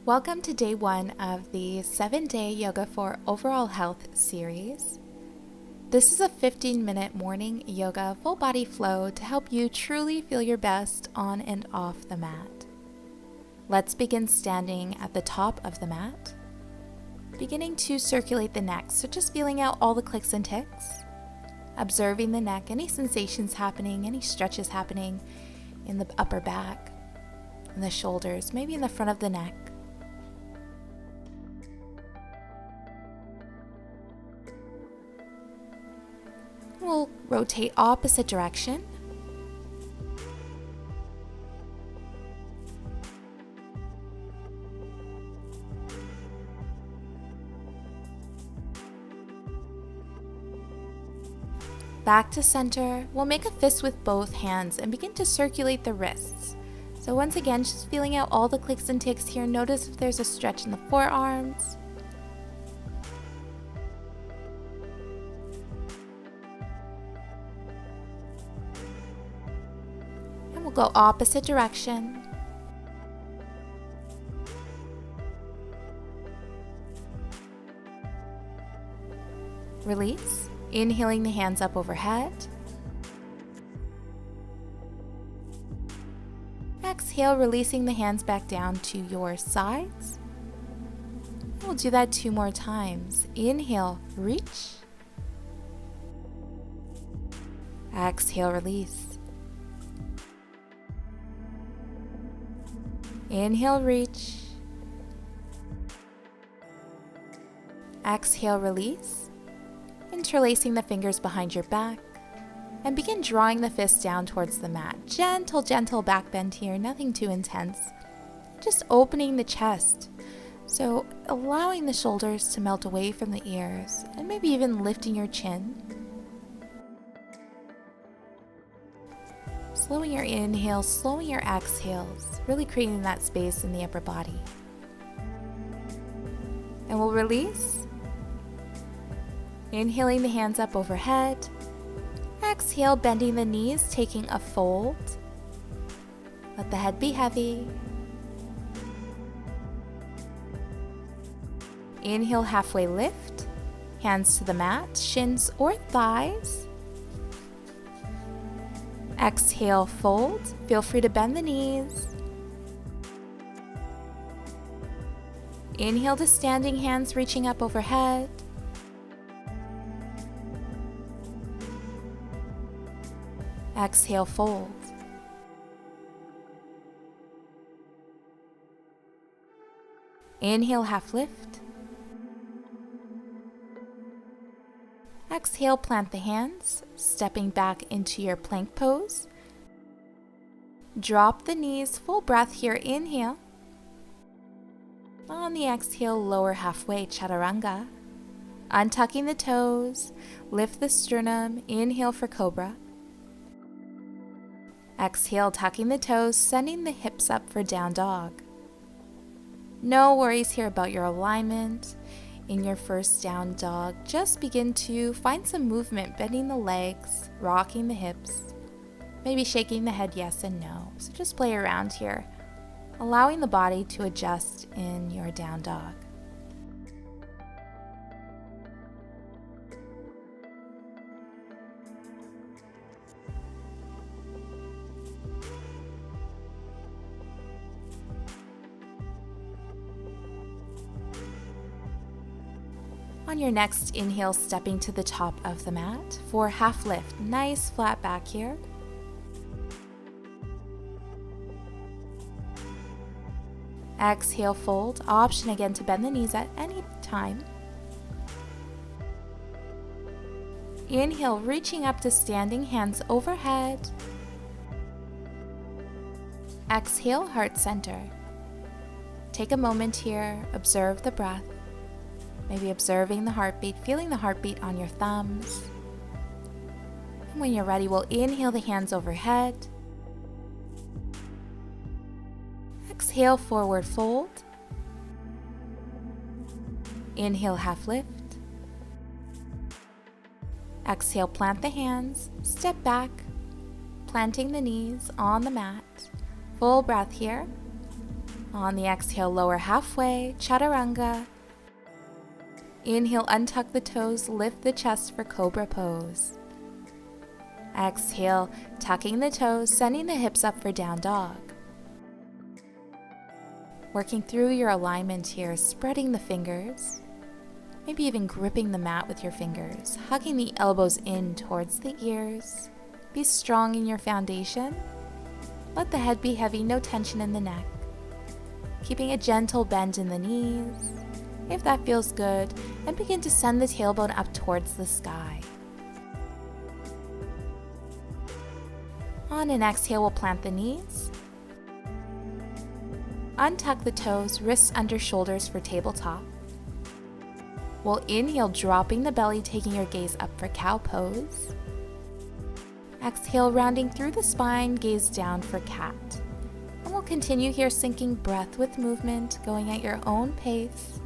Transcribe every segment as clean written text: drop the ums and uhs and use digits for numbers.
Welcome to day 1 of the 7-day Yoga for Overall Health series. This is a 15-minute morning yoga full body flow to help you truly feel your best on and off the mat. Let's begin standing at the top of the mat, beginning to circulate the neck, so just feeling out all the clicks and ticks, observing the neck, any sensations happening, any stretches happening in the upper back, in the shoulders, maybe in the front of the neck. We'll rotate opposite direction. Back to center, we'll make a fist with both hands and begin to circulate the wrists. So once again, just feeling out all the clicks and ticks here. Notice if there's a stretch in the forearms. We'll go opposite direction. Release. Inhaling the hands up overhead. Exhale, releasing the hands back down to your sides. We'll do that 2 more times. Inhale, reach. Exhale, release. Inhale, reach. Exhale, release. Interlacing the fingers behind your back. And begin drawing the fist down towards the mat. Gentle back bend here, nothing too intense. Just opening the chest. So allowing the shoulders to melt away from the ears, and maybe even lifting your chin. Slowing your inhales, slowing your exhales, really creating that space in the upper body. And we'll release. Inhaling the hands up overhead. Exhale, bending the knees, taking a fold. Let the head be heavy. Inhale, halfway lift. Hands to the mat, shins or thighs. Exhale, fold. Feel free to bend the knees. Inhale to standing hands, reaching up overhead. Exhale, fold. Inhale, half lift. Exhale, plant the hands, stepping back into your plank pose. Drop the knees, full breath here, inhale. On the exhale, lower halfway, chaturanga. Untucking the toes, lift the sternum, inhale for cobra. Exhale, tucking the toes, sending the hips up for down dog. No worries here about your alignment. In your first down dog, just begin to find some movement, bending the legs, rocking the hips, maybe shaking the head yes and no. So just play around here, allowing the body to adjust in your down dog. On your next inhale, stepping to the top of the mat for half lift. Nice flat back here. Exhale, fold. Option again to bend the knees at any time. Inhale, reaching up to standing, hands overhead. Exhale, heart center. Take a moment here, observe the breath. Maybe observing the heartbeat, feeling the heartbeat on your thumbs. And when you're ready, we'll inhale the hands overhead. Exhale, forward fold. Inhale, half lift. Exhale, plant the hands, step back, planting the knees on the mat. Full breath here. On the exhale, lower halfway, chaturanga. Inhale, untuck the toes, lift the chest for cobra pose. Exhale, tucking the toes, sending the hips up for down dog. Working through your alignment here, spreading the fingers, maybe even gripping the mat with your fingers, hugging the elbows in towards the ears. Be strong in your foundation. Let the head be heavy, no tension in the neck. Keeping a gentle bend in the knees, if that feels good, and begin to send the tailbone up towards the sky. On an exhale, we'll plant the knees. Untuck the toes, wrists under shoulders for tabletop. We'll inhale, dropping the belly, taking your gaze up for cow pose. Exhale, rounding through the spine, gaze down for cat. And we'll continue here, syncing breath with movement, going at your own pace.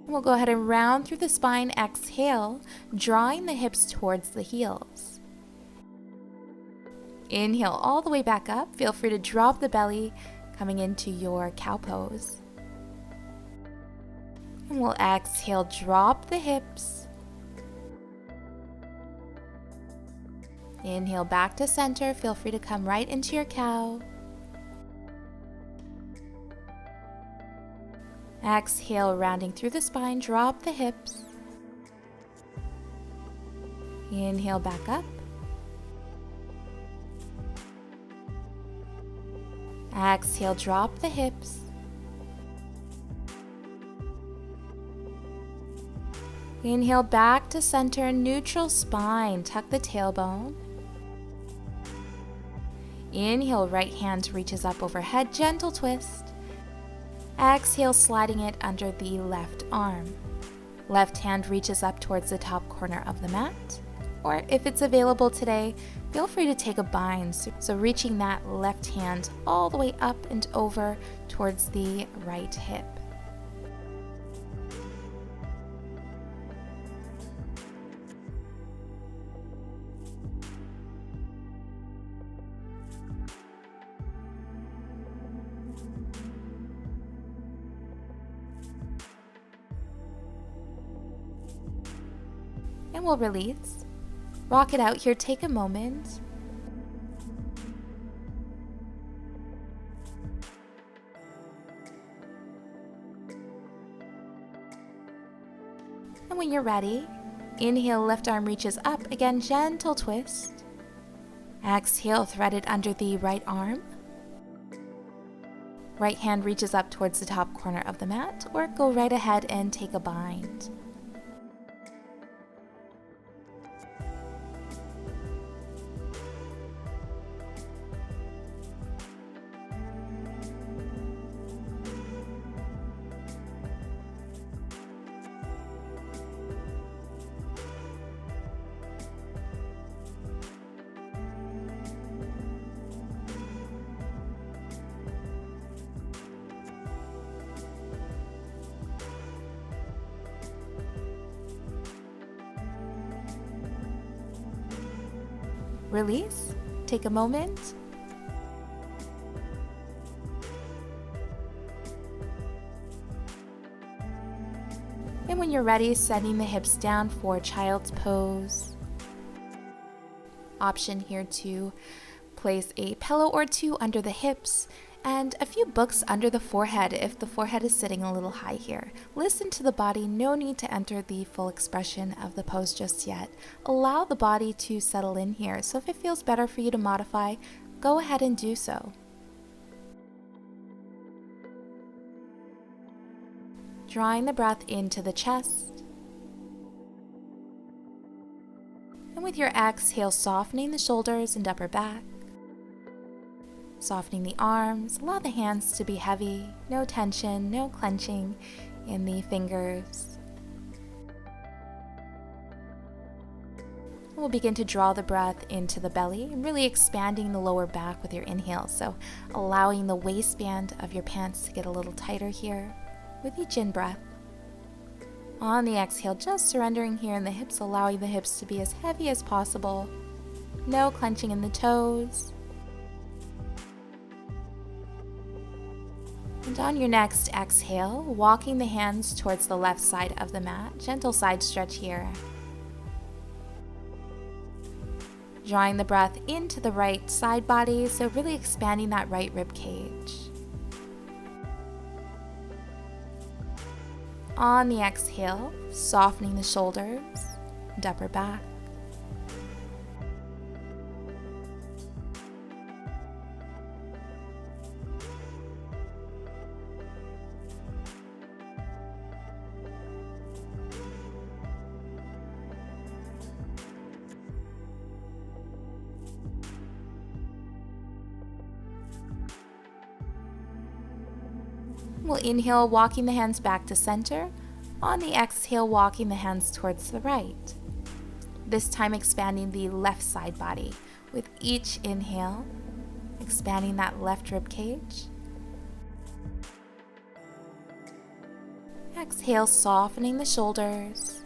We'll go ahead and round through the spine, exhale, drawing the hips towards the heels. Inhale all the way back up. Feel free to drop the belly, coming into your cow pose. And we'll exhale, drop the hips. Inhale back to center. Feel free to come right into your cow. Exhale, rounding through the spine, drop the hips. Inhale back up. Exhale, drop the hips. Inhale back to center, neutral spine, tuck the tailbone. Inhale, right hand reaches up overhead, gentle twist. Exhale, sliding it under the left arm. Left hand reaches up towards the top corner of the mat. Or if it's available today, feel free to take a bind. So reaching that left hand all the way up and over towards the right hip. And we'll release. Rock it out here, take a moment. And when you're ready, inhale, left arm reaches up, again, gentle twist. Exhale, thread it under the right arm. Right hand reaches up towards the top corner of the mat, or go right ahead and take a bind. Release, take a moment. And when you're ready, sending the hips down for child's pose. Option here to place a pillow or two under the hips and a few books under the forehead if the forehead is sitting a little high here. Listen to the body, no need to enter the full expression of the pose just yet. Allow the body to settle in here, so if it feels better for you to modify, go ahead and do so. Drawing the breath into the chest. And with your exhale, softening the shoulders and upper back. Softening the arms, allow the hands to be heavy, no tension, no clenching in the fingers. We'll begin to draw the breath into the belly and really expanding the lower back with your inhale. So allowing the waistband of your pants to get a little tighter here with each in-breath. On the exhale, just surrendering here in the hips, allowing the hips to be as heavy as possible. No clenching in the toes. And on your next exhale, walking the hands towards the left side of the mat. Gentle side stretch here. Drawing the breath into the right side body, so really expanding that right rib cage. On the exhale, softening the shoulders and upper back. We'll inhale, walking the hands back to center. On the exhale, walking the hands towards the right. This time expanding the left side body. With each inhale, expanding that left rib cage. Exhale, softening the shoulders,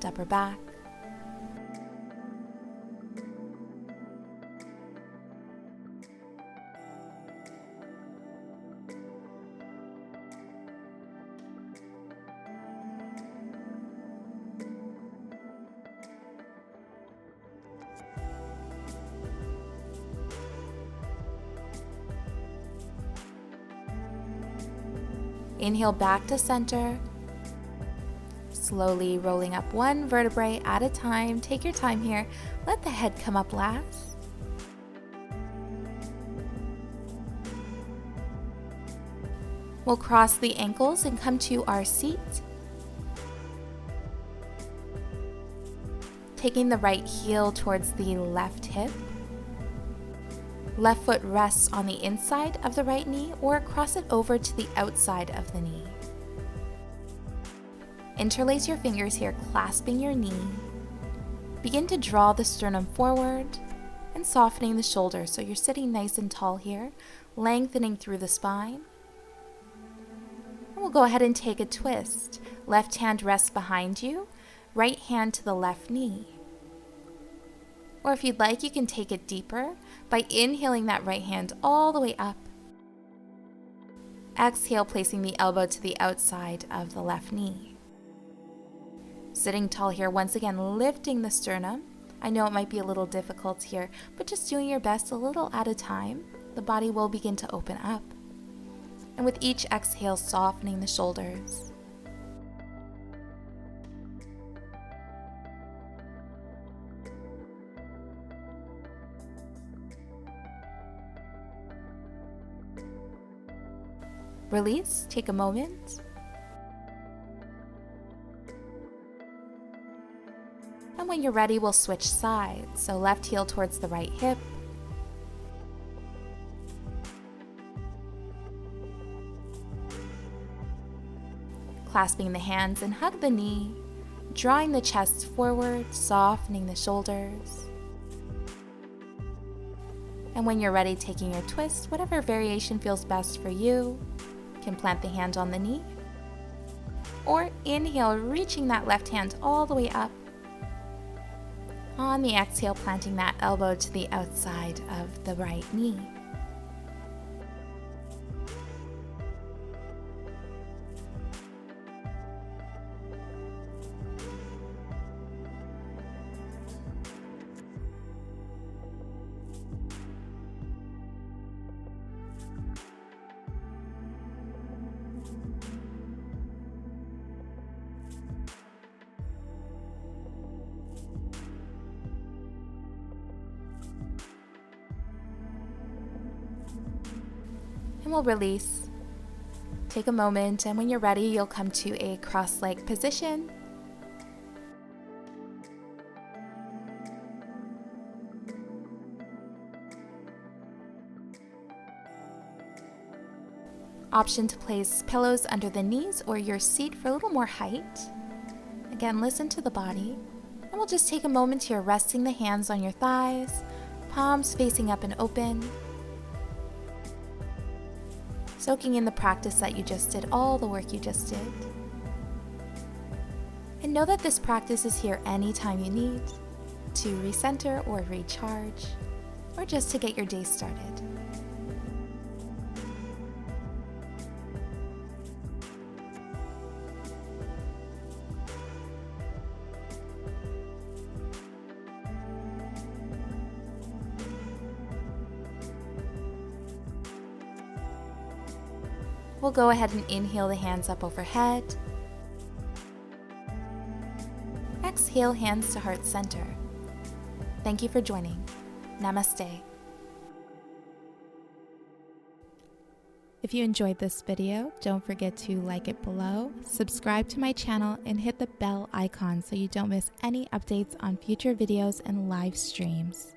upper back. Inhale back to center. Slowly rolling up one vertebrae at a time. Take your time here. Let the head come up last. We'll cross the ankles and come to our seat. Taking the right heel towards the left hip. Left foot rests on the inside of the right knee or cross it over to the outside of the knee. Interlace your fingers here, clasping your knee. Begin to draw the sternum forward and softening the shoulders so you're sitting nice and tall here, lengthening through the spine. And we'll go ahead and take a twist. Left hand rests behind you, right hand to the left knee. Or if you'd like, you can take it deeper by inhaling that right hand all the way up. Exhale, placing the elbow to the outside of the left knee. Sitting tall here, once again, lifting the sternum. I know it might be a little difficult here, but just doing your best a little at a time. The body will begin to open up. And with each exhale, softening the shoulders. Release, take a moment. And when you're ready, we'll switch sides. So left heel towards the right hip. Clasping the hands and hug the knee, drawing the chest forward, softening the shoulders. And when you're ready, taking your twist, whatever variation feels best for you. You can plant the hand on the knee. Or inhale, reaching that left hand all the way up. On the exhale, planting that elbow to the outside of the right knee. And we'll release. Take a moment, and when you're ready, you'll come to a cross-leg position. Option to place pillows under the knees or your seat for a little more height. Again, listen to the body. And we'll just take a moment here, resting the hands on your thighs, palms facing up and open. Soaking in the practice that you just did, all the work you just did. And know that this practice is here anytime you need to recenter or recharge, or just to get your day started. We'll go ahead and inhale the hands up overhead. Exhale, hands to heart center. Thank you for joining. Namaste. If you enjoyed this video, don't forget to like it below, subscribe to my channel, and hit the bell icon so you don't miss any updates on future videos and live streams.